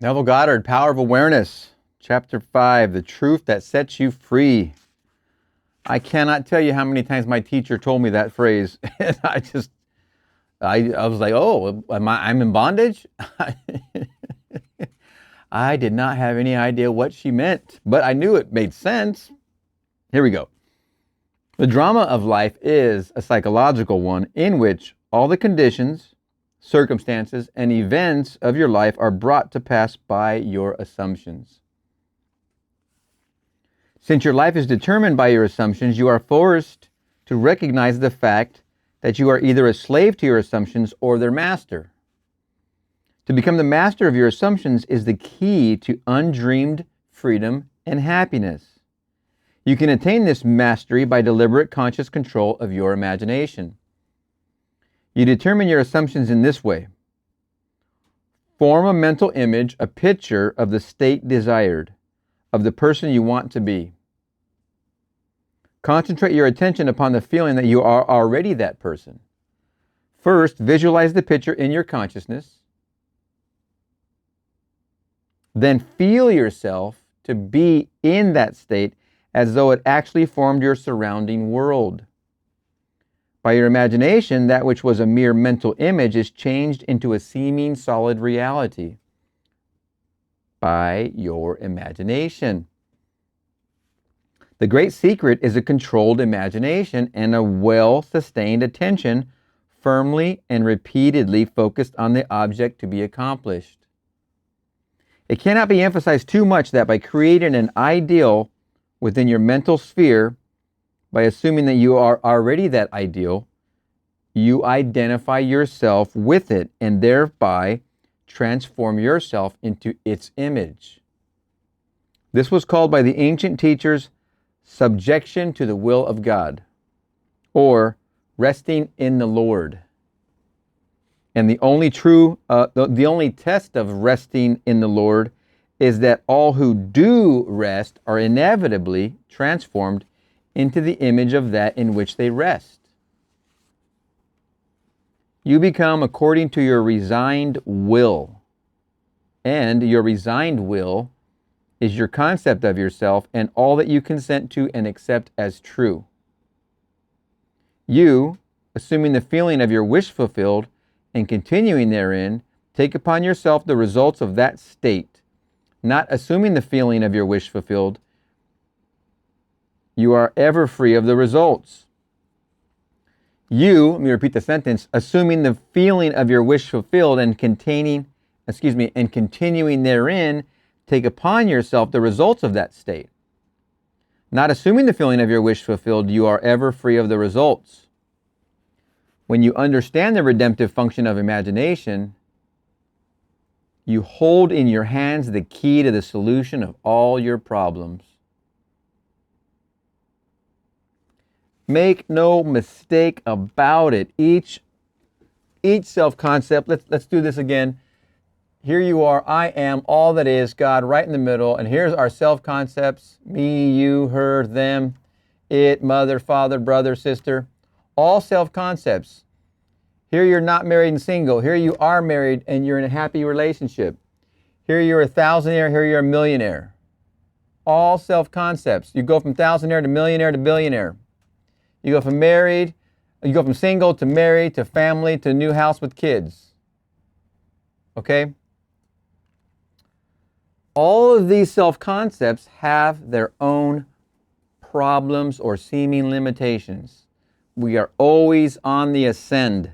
Neville Goddard, Power of Awareness, Chapter 5, The Truth That Sets You Free. I cannot tell you how many times my teacher told me that phrase. And I was like, oh, I'm in bondage? I did not have any idea what she meant, but I knew it made sense. Here we go. The drama of life is a psychological one in which all the conditions, circumstances, and events of your life are brought to pass by your assumptions. Since your life is determined by your assumptions, you are forced to recognize the fact that you are either a slave to your assumptions or their master. To become the master of your assumptions is the key to undreamed freedom and happiness. You can attain this mastery by deliberate conscious control of your imagination. You determine your assumptions in this way. Form a mental image, a picture of the state desired, of the person you want to be. Concentrate your attention upon the feeling that you are already that person. First, visualize the picture in your consciousness. Then feel yourself to be in that state as though it actually formed your surrounding world. By your imagination, that which was a mere mental image is changed into a seeming solid reality. By your imagination. The great secret is a controlled imagination and a well-sustained attention firmly and repeatedly focused on the object to be accomplished. It cannot be emphasized too much that by creating an ideal within your mental sphere, by assuming that you are already that ideal, you identify yourself with it and thereby transform yourself into its image. This was called by the ancient teachers subjection to the will of God, or resting in the Lord. And the only test of resting in the Lord is that all who do rest are inevitably transformed into the image of that in which they rest. You become according to your resigned will, and your resigned will is your concept of yourself and all that you consent to and accept as true. You, assuming the feeling of your wish fulfilled and continuing therein, take upon yourself the results of that state. Not assuming the feeling of your wish fulfilled, you are ever free of the results. You, let me repeat the sentence, assuming the feeling of your wish fulfilled and continuing therein, take upon yourself the results of that state. Not assuming the feeling of your wish fulfilled, you are ever free of the results. When you understand the redemptive function of imagination, you hold in your hands the key to the solution of all your problems. Make no mistake about it. Each self-concept, let's do this again. Here you are, I am, all that is, God right in the middle, and here's our self-concepts, me, you, her, them, it, mother, father, brother, sister, all self-concepts. Here you're not married and single. Here you are married and you're in a happy relationship. Here you're a thousandaire, here you're a millionaire. All self-concepts. You go from thousandaire to billionaire. You go from single to married to family to new house with kids. Okay? All of these self-concepts have their own problems or seeming limitations. We are always on the ascend.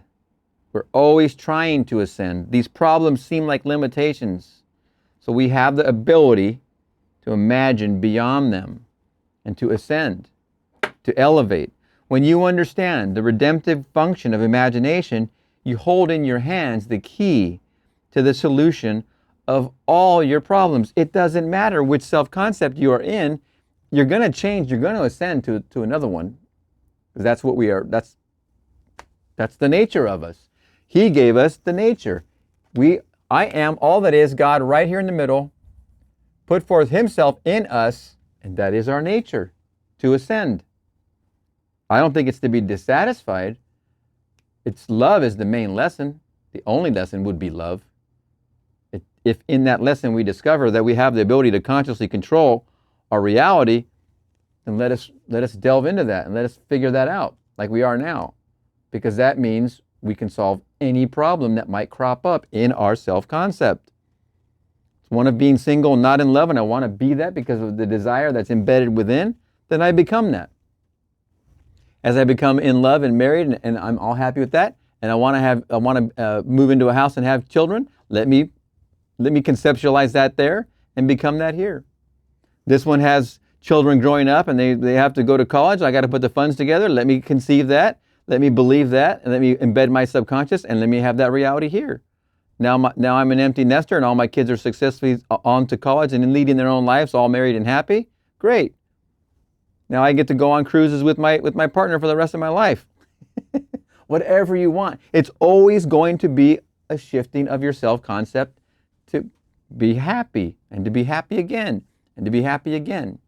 We're always trying to ascend. These problems seem like limitations. So we have the ability to imagine beyond them and to ascend, to elevate. When you understand the redemptive function of imagination, you hold in your hands the key to the solution of all your problems. It doesn't matter which self-concept you are in, you're going to change, you're going to ascend to another one. Because that's what we are, that's the nature of us. He gave us the nature. I am all that is, God right here in the middle, put forth himself in us, and that is our nature, to ascend. I don't think it's to be dissatisfied. It's love is the main lesson. The only lesson would be love. if in that lesson we discover that we have the ability to consciously control our reality, then let us delve into that and let us figure that out like we are now. Because that means we can solve any problem that might crop up in our self-concept. It's one of being single and not in love, and I want to be that because of the desire that's embedded within, then I become that. As I become in love and married, and I'm all happy with that, and I want to move into a house and have children, let me conceptualize that there and become that here. This one has children growing up and they have to go to college. I got to put the funds together. Let me conceive that. Let me believe that. And let me embed my subconscious and let me have that reality here. Now I'm an empty nester and all my kids are successfully on to college and leading their own lives, all married and happy. Great. Now I get to go on cruises with my partner for the rest of my life. Whatever you want. It's always going to be a shifting of your self-concept to be happy and to be happy again and to be happy again.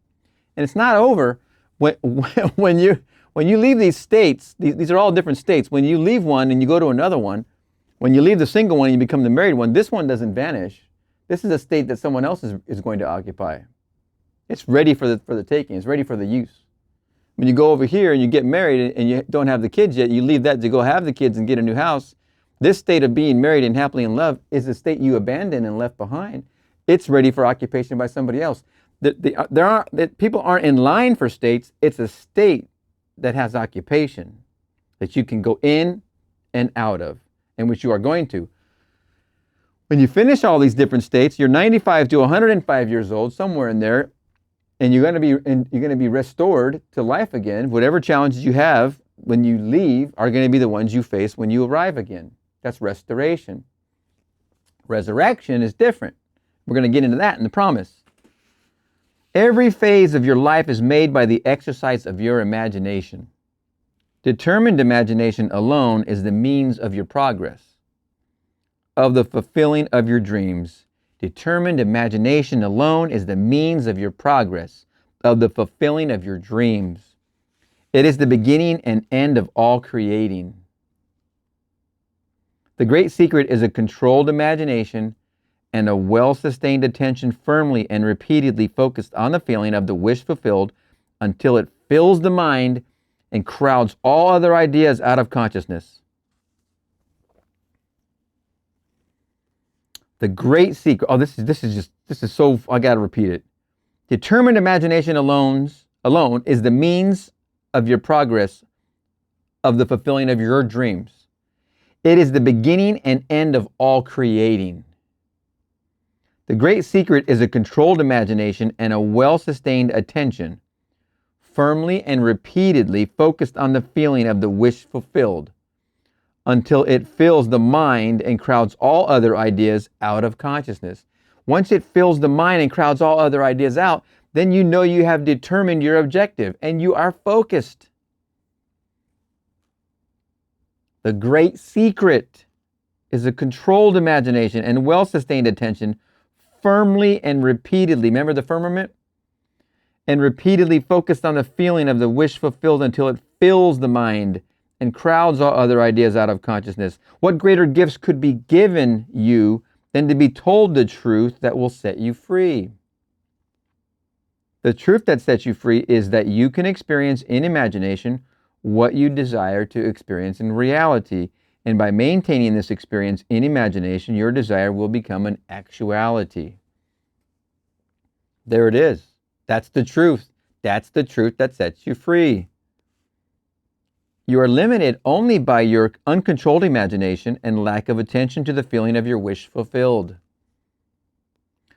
And it's not over when you leave these states. These are all different states. When you leave one and you go to another one, when you leave the single one and you become the married one, this one doesn't vanish. This is a state that someone else is going to occupy. It's ready for the taking. It's ready for the use. When you go over here and you get married and you don't have the kids yet, you leave that to go have the kids and get a new house. This state of being married and happily in love is the state you abandoned and left behind. It's ready for occupation by somebody else. People aren't in line for states. It's a state that has occupation that you can go in and out of, and which you are going to. When you finish all these different states, you're 95 to 105 years old, somewhere in there, and you're going to be restored to life again. Whatever challenges you have when you leave are going to be the ones you face when you arrive again. That's restoration. Resurrection is different. We're going to get into that in the promise. Every phase of your life is made by the exercise of your imagination. Determined imagination alone is the means of your progress, of the fulfilling of your dreams. Determined imagination alone is the means of your progress, of the fulfilling of your dreams. It is the beginning and end of all creating. The great secret is a controlled imagination and a well-sustained attention firmly and repeatedly focused on the feeling of the wish fulfilled until it fills the mind and crowds all other ideas out of consciousness. The great secret, this is so, I got to repeat it. Determined imagination alone is the means of your progress, of the fulfilling of your dreams. It is the beginning and end of all creating. The great secret is a controlled imagination and a well-sustained attention, firmly and repeatedly focused on the feeling of the wish fulfilled, until it fills the mind and crowds all other ideas out of consciousness. Once it fills the mind and crowds all other ideas out, then you know you have determined your objective and you are focused. The great secret is a controlled imagination and well-sustained attention, firmly and repeatedly, remember the firmament? And repeatedly focused on the feeling of the wish fulfilled until it fills the mind and crowds all other ideas out of consciousness. What greater gifts could be given you than to be told the truth that will set you free? The truth that sets you free is that you can experience in imagination what you desire to experience in reality. And by maintaining this experience in imagination, your desire will become an actuality. There it is. That's the truth. That's the truth that sets you free. You are limited only by your uncontrolled imagination and lack of attention to the feeling of your wish fulfilled.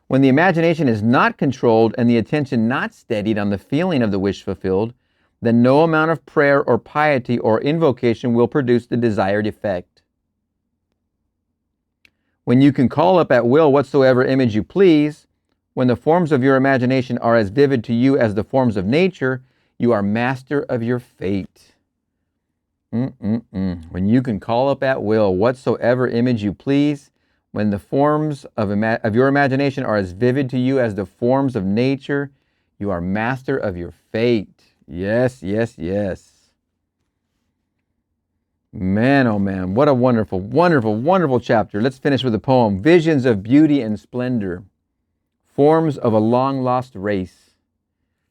When the imagination is not controlled and the attention not steadied on the feeling of the wish fulfilled, then no amount of prayer or piety or invocation will produce the desired effect. When you can call up at will whatsoever image you please, when the forms of your imagination are as vivid to you as the forms of nature, you are master of your fate. When you can call up at will whatsoever image you please, when the forms of your imagination are as vivid to you as the forms of nature, you are master of your fate. Yes, yes, yes. Man, oh man, what a wonderful, wonderful, wonderful chapter. Let's finish with a poem. Visions of beauty and splendor, forms of a long lost race,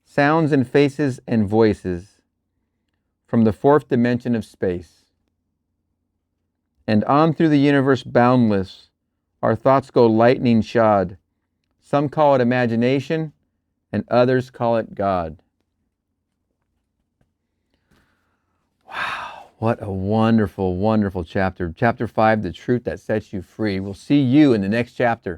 sounds and faces and voices from the fourth dimension of space. And on through the universe boundless, our thoughts go lightning shod. Some call it imagination, and others call it God. Wow, what a wonderful, wonderful chapter. Chapter 5, The Truth That Sets You Free. We'll see you in the next chapter.